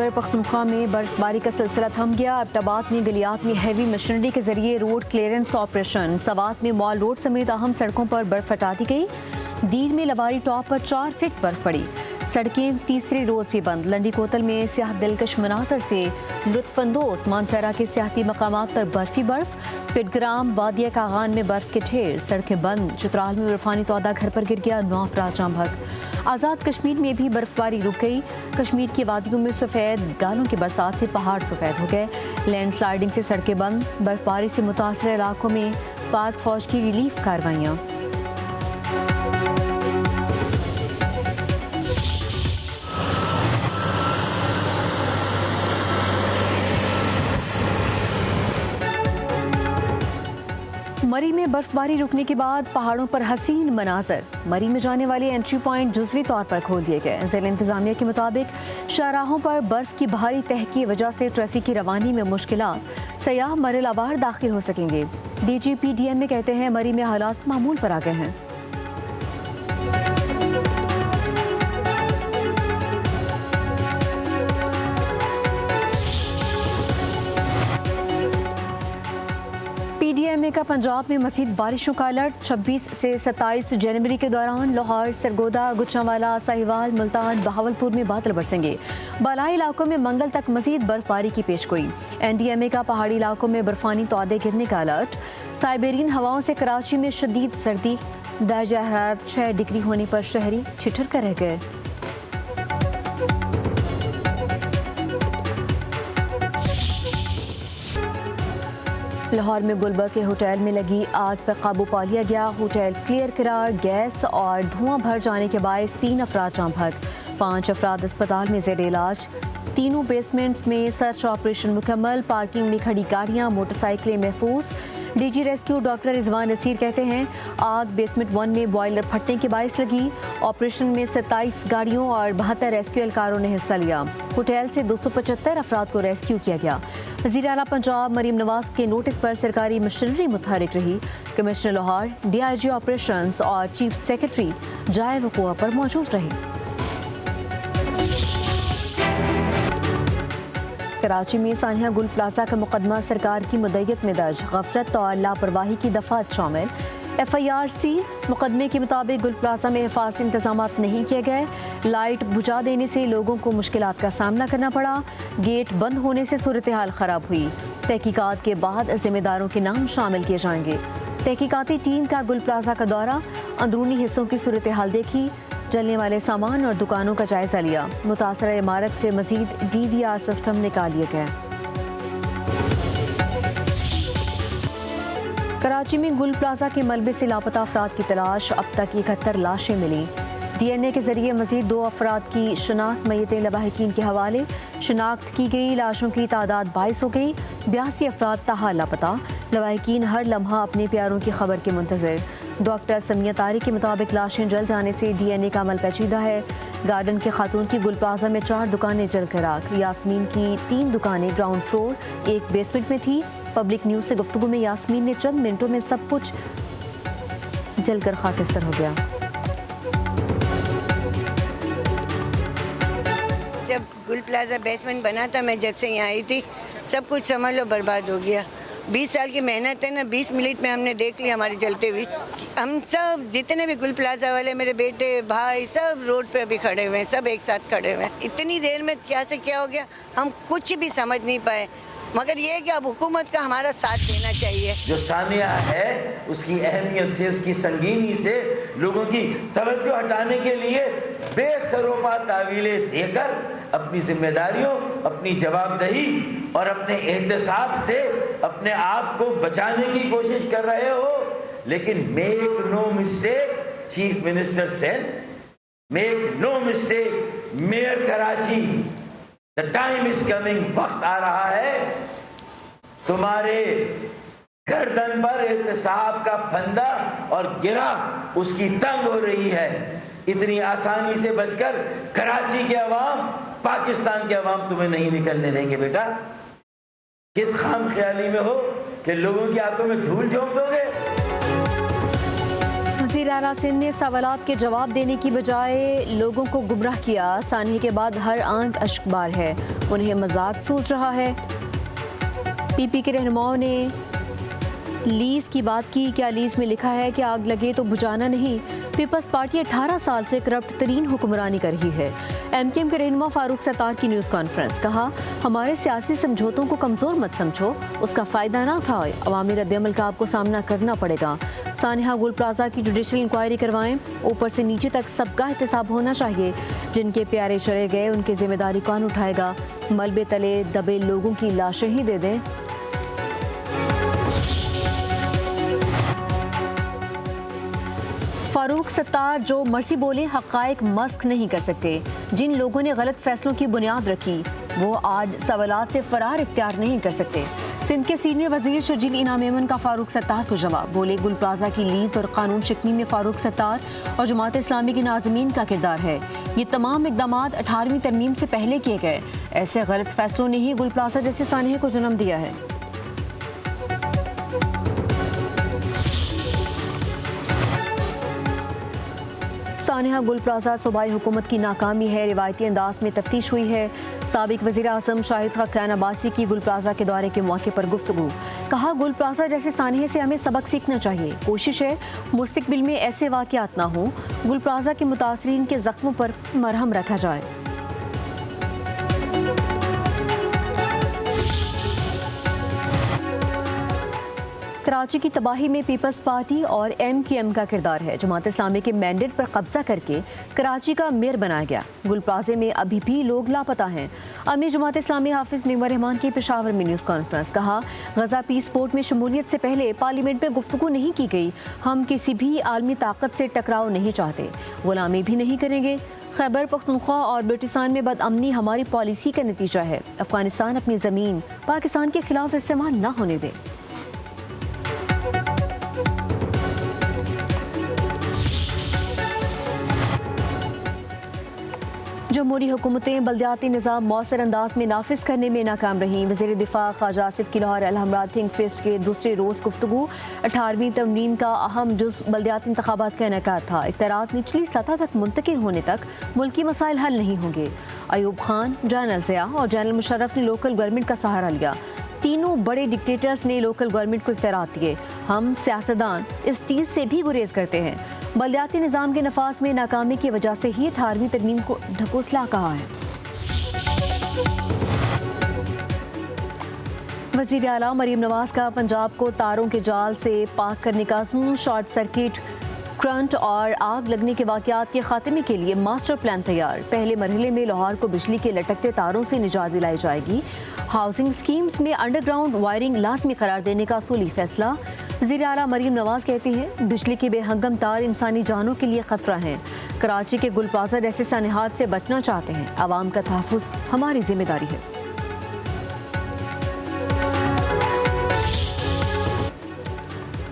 खैबर पख्तूनख्वा में बर्फबारी का सिलसिला थम गया। अब्टाबाद में गलियात में हैवी मशीनरी के जरिए रोड क्लियरेंस ऑपरेशन। सवात में मॉल रोड समेत अहम सड़कों पर बर्फ हटा दी गई। दीर में लवारी टॉप पर 4 फीट बर्फ पड़ी। सड़कें तीसरे रोज भी बंद। लंडी कोतल में स्याह दिलकश मनाजर से लुत्फानंदोज। मानसरा के सियाहती मकामात पर बर्फी बर्फ। पिटग्राम वादिया कागान में बर्फ के ढेर। सड़कें बंद। चित्राल में बर्फानी तौदा घर पर गिर गया। 9 अफराद जाम बहक। आज़ाद कश्मीर में भी बर्फबारी रुक गई। कश्मीर की वादियों में सफ़ेद गालों की बरसात से पहाड़ सफ़ेद हो गए। लैंड स्लाइडिंग से सड़कें बंद। बर्फबारी से मुतासर इलाकों में पाक फौज की रिलीफ कार्रवाइयाँ। मरी में बर्फबारी रुकने के बाद पहाड़ों पर हसीन मनाजर। मरी में जाने वाले एंट्री पॉइंट जुज़वी तौर पर खोल दिए गए। ज़िला इंतजामिया के मुताबिक शाहराहों पर बर्फ की भारी तह की वजह से ट्रैफिक की रवानी में मुश्किलात। सयाह मरहलावार दाखिल हो सकेंगे। DGP DM कहते हैं मरी में हालात मामूल पर आ गए हैं। PDMA का पंजाब में मज़ीद बारिशों का अलर्ट। 26 से 27 जनवरी के दौरान लाहौर, सरगोदा, गुजरांवाला, साहिवाल, मुल्तान, बहावलपुर में बादल बरसेंगे। बालाई इलाकों में मंगल तक मज़ीद बर्फबारी की पेशगोई। NDMA का पहाड़ी इलाकों में बर्फानी तौदे गिरने का अलर्ट। साइबेरियन हवाओं से कराची में शदीद सर्दी। दर्जा हरारत 6 डिग्री होने पर शहरी ठिठुर कर रह गए। लाहौर में गुलबर्ग के होटल में लगी आग पर काबू पा लिया गया। होटल क्लियर करार। गैस और धुआं भर जाने के बायस 3 अफराद जाम बहक। 5 अफराद अस्पताल में ज़ेर इलाज। तीनों बेसमेंट्स में सर्च ऑपरेशन मुकम्मल। पार्किंग में खड़ी गाड़ियां, मोटरसाइकिलें महफूज। DG rescue doctor Rizwan Naseer कहते हैं आग बेसमेंट 1 में बॉयलर फटने के बायस लगी। ऑपरेशन में 27 गाड़ियों और 72 रेस्क्यू एहलकारों ने हिस्सा लिया। होटल से 275 अफराद को रेस्क्यू किया गया। वज़ीर आला पंजाब मरीम नवाज के नोटिस पर सरकारी मशीनरी मुतहरिक रही। कमिश्नर लाहौर, DIG ऑपरेशंस और चीफ सेक्रेटरी जाए वक़ुआ पर मौजूद रहे। कराची में सानिया गुल प्लाजा का मुकदमा सरकार की मुद्दत में दर्ज। गफलत और लापरवाही की दफात शामिल। FIR-C मुकदमे के मुताबिक गुल प्लाजा में हिफाज़ती इंतजामात नहीं किए गए। लाइट बुझा देने से लोगों को मुश्किलात का सामना करना पड़ा। गेट बंद होने से सूरत हाल ख़राब हुई। तहकीकात के बाद ज़िम्मेदारों के नाम शामिल किए जाएंगे। तहकीकाती टीम का गुल प्लाजा का दौरा, अंदरूनी हिस्सों की सूरत हाल देखी। जलने वाले सामान और दुकानों का जायजा लिया। मुतासरा इमारत से मजीद DVR सिस्टम निकाल लिए गए। कराची में गुल प्लाजा के मलबे से लापता अफराद की तलाश। अब तक 71 लाशें मिली। DNA के जरिए मजीद 2 अफराद की शनाख्त। मय्यतें लवाहिकीन के हवाले। शनाख्त की गई लाशों की तादाद 22 हो गई। 82 अफराद ताहाल लापता। लवाहिकीन हर लम्हा अपने प्यारों की खबर के मुंतज़िर। डॉक्टर समिया तारिक के मुताबिक लाशें जल जाने से DNA का अमल पेचीदा है। गार्डन के खातून की गुल प्लाजा में 4 दुकानें जलकर आग। यास्मीन की 3 दुकानें ग्राउंड फ्लोर, 1 बेसमेंट में थी। पब्लिक न्यूज़ से गुफ्तगू में यास्मीन ने चंद मिनटों में सब कुछ जलकर खाकिस्तर हो गया। जब गुल प्लाजा बेसमेंट बना था, मैं जब से यहाँ आई थी, सब कुछ समझ लो बर्बाद हो गया। 20 साल की मेहनत है ना, 20 मिनट में हमने देख लिया हमारी जलते हुए। हम सब जितने भी गुल प्लाजा वाले, मेरे बेटे भाई, सब रोड पे अभी खड़े हुए हैं, सब एक साथ खड़े हुए हैं। इतनी देर में क्या से क्या हो गया हम कुछ भी समझ नहीं पाए। मगर ये है कि अब हुकूमत का हमारा साथ देना चाहिए। जो सानिया है उसकी अहमियत से, उसकी संगीनी से लोगों की तवज्जो हटाने के लिए बेसरोपा तावीलें देकर अपनी जिम्मेदारियों, अपनी जवाबदेही और अपने एहतसाब से अपने आप को बचाने की कोशिश कर रहे हो। लेकिन make no mistake chief minister said, make no mistake mayor Karachi, the time is coming, वक्त आ रहा है तुम्हारे गर्दन पर एहतसाब का फंदा और गिरा उसकी तंग हो रही है। इतनी आसानी से बचकर कराची के अवाम, पाकिस्तान के अवाम तुम्हें नहीं निकलने देंगे बेटा। किस खाम ख्याली में हो कि लोगों की आंखों में धूल झोंक दोगे। वज़ीर वज़ीर आला सिंध ने सवालात के जवाब देने की बजाय लोगों को गुमराह किया। सानहे के बाद हर आंख अश्कबार है, उन्हें मजाक सूझ रहा है। पीपी के रहनुमाओं ने लीज की बात की। क्या लीज में लिखा है कि आग लगे तो बुझाना नहीं? पीपल्स पार्टी 18 साल से करप्ट तरीन हुक्मरानी कर रही है। एमकेएम के रहनुमा फारूक सत्तार की न्यूज़ कॉन्फ्रेंस, कहा हमारे सियासी समझौतों को कमज़ोर मत समझो, उसका फ़ायदा ना उठाओ, अवामी रद्दअमल का आपको सामना करना पड़ेगा। सानिहा गुल प्लाजा की जुडिशल इंक्वायरी करवाएं, ऊपर से नीचे तक सबका एहतसाब होना चाहिए। जिनके प्यारे चले गए उनकी जिम्मेदारी कौन उठाएगा? मलबे तले दबे लोगों की लाशें ही दे दें। फारूक सत्तार जो मर्जी बोले, हक़ाइक़ मस्क नहीं कर सकते। जिन लोगों ने गलत फैसलों की बुनियाद रखी वो आज सवालात से फरार इख्तियार नहीं कर सकते। सिंध के सीनियर वजीर शर्जील इनाम मेमन का फारूक सत्तार को जवाब, बोले गुल प्लाजा की लीज और कानून शिकनी में फारूक सत्तार और जमात इस्लामी की नाज़मीन का किरदार है। ये तमाम इक़दाम 18वीं तरमीम से पहले किए गए। ऐसे गलत फैसलों ने ही गुल प्लाजा जैसे सानहे को जन्म दिया है। सानिहा गुल प्लाजा सूबाई हुकूमत की नाकामी है, रिवायती अंदाज में तफ्तीश हुई है। साबिक वज़ीर आज़म शाहिद खान अब्बासी की गुल प्लाजा के दौरे के मौके पर गुफ्तगू, कहा गुल प्लाजा जैसे सानिहे से हमें सबक सीखना चाहिए। कोशिश है मुस्तकबिल में ऐसे वाक़यात ना हो, गुल प्लाजा के मुतासरीन के ज़ख्मों पर मरहम रखा जाए। कराची की तबाही में पीपल्स पार्टी और एमकेएम का किरदार है। जमात इस्लामी के मैंडेट पर कब्जा करके कराची का मेयर बनाया गया। गुल प्लाजे में अभी भी लोग लापता हैं। अमीर जमात इस्लामी हाफिज निमर रहमान की पेशावर में न्यूज़ कॉन्फ्रेंस, कहा गजा पीस पोर्ट में शमूलियत से पहले पार्लियामेंट में गुफ्तगू नहीं की गई। हम किसी भी आलमी ताकत से टकराव नहीं चाहते, गुलामी भी नहीं करेंगे। खैबर पख्तूनख्वा और बलूचिस्तान में बदअमनी हमारी पॉलिसी का नतीजा है। अफगानिस्तान अपनी ज़मीन पाकिस्तान के खिलाफ इस्तेमाल न होने दे। जमहूरी हुकूमतें बल्दियाती निज़ाम मौसर अंदाज में नाफिज करने में नाकाम रहीं। वज़ीर दिफा ख्वाजा आसिफ की लाहौर अल-हमरा थिंक फेस्ट के दूसरे रोज़ गुफ्तगू, 18वीं तरमीम का अहम जुज़ बल्दियाती इंतखाबात का इनेकाद था। इख्तियारात निचली सतह तक मुंतकिल होने तक मुल्की मसाइल हल नहीं होंगे। अयूब खान, जनरल ज़िया और जनरल मुशर्रफ ने लोकल गवर्नमेंट का सहारा लिया। तीनों बड़े डिक्टेटर्स ने लोकल गवर्नमेंट को इख्तियारात दिए। हम सियासतदान इस चीज़ से भी गुरेज करते हैं। बल्दियाती निज़ाम के नफाज में नाकामी की वजह से ही 18वीं तरमीम को ढकोसला कहा है। वज़ीर आला मरीम नवाज का पंजाब को तारों के जाल से पाक करने का शॉर्ट सर्किट, करंट और आग लगने के वाक़यात के खात्मे के लिए मास्टर प्लान तैयार। पहले मरहले में लाहौर को बिजली के लटकते तारों से निजात दिलाई जाएगी। हाउसिंग स्कीम्स में अंडरग्राउंड वायरिंग लाजमी करार देने का असूली फैसला। वज़ीर आला मरीम नवाज कहती हैं बिजली के बेहंगम तार इंसानी जानों के लिए ख़तरा हैं। कराची के गुल प्लाजा जैसे सानिहात से बचना चाहते हैं। आवाम का तहफ़्फ़ुज़ हमारी जिम्मेदारी है।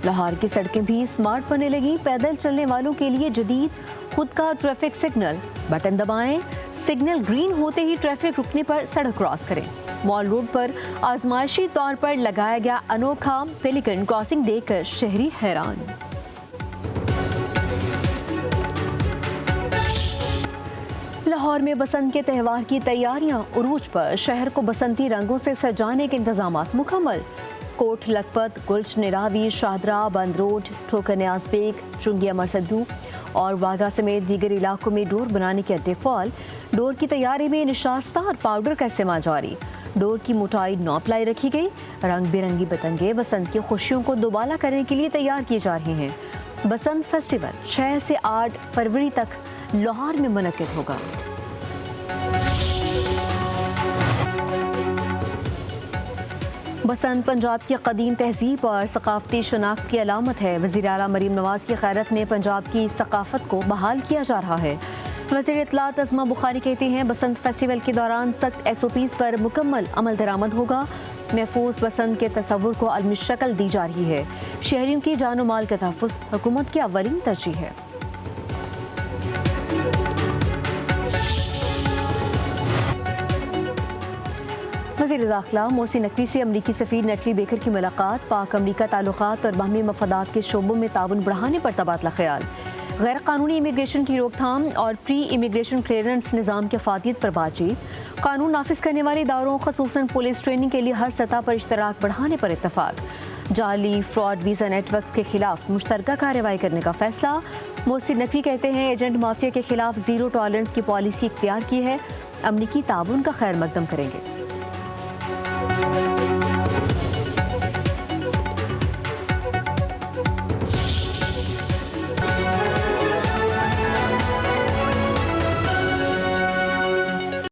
लाहौर की सड़कें भी स्मार्ट बनने लगी। पैदल चलने वालों के लिए जदीद खुद का ट्रैफिक सिग्नल, बटन दबाएं, सिग्नल ग्रीन होते ही ट्रैफिक रुकने पर सड़क क्रॉस करें। मॉल रोड पर आजमाइशी तौर पर लगाया गया अनोखा पेलिकन क्रॉसिंग देखकर शहरी हैरान। लाहौर में बसंत के त्यौहार की तैयारियां उरूज पर। शहर को बसंती रंगों से सजाने के इंतजामात मुकम्मल। कोट लखपत, गुलशन निरावी, शाहदरा, बंद रोड, ठोकर न्याज बेग, चुंगिया मरसदू और वाघा समेत दीगर इलाकों में डोर बनाने के अड्डे फॉल। डोर की तैयारी में निशास्ता और पाउडर का इस्तेमाल जारी। डोर की मोटाई 9 प्लाई रखी गई। रंग बिरंगी पतंगे बसंत की खुशियों को दोबाला करने के लिए तैयार की जा रही हैं। बसंत फेस्टिवल 6 से 8 फरवरी तक लाहौर में मुनक्किद होगा। बसंत पंजाब की कदीम तहजीब और सकाफती शनाख्त की अलामत है। वज़ीर आला मरीम नवाज की क़यादत में पंजाब की सकाफत को बहाल किया जा रहा है। वज़ीर इत्तलात अज़मा बुखारी कहते हैं बसंत फेस्टिवल के दौरान सख्त SOPs पर मुकम्मल अमल दरामद होगा। महफूज बसंत के तस्वुर को अलमी शक्ल दी जा रही है। शहरियों की जान और माल का तहफ़्फ़ुज़ हुकूमत की अव्वलीन तरजीह है। वज़ीर दाखिला मोहसिन नकवी से अमरीकी सफ़ीर नटली बेकर की मुलाकात। पाक अमरीका ताल्लुकात और बाहमी मफादात के शोबों में ताउन बढ़ाने पर तबादला ख्याल। गैर कानूनी इमिग्रेशन की रोकथाम और प्री इमिग्रेशन क्लियरेंस निज़ाम की अफादियत पर बातचीत। कानून नाफिज करने वाले इदारों ख़ुसूसन पुलिस ट्रेनिंग के लिए हर सतह पर इश्तराक बढ़ाने पर इत्तफाक। जाली फ्रॉड वीज़ा नेटवर्क्स के खिलाफ मुश्तरका कार्रवाई करने का फैसला। मोहसिन नकवी कहते हैं एजेंट माफिया के खिलाफ ज़ीरो टॉलरेंस की पॉलिसी इख्तियार की है, अमरीकी ताउन का खैर मकदम करेंगे।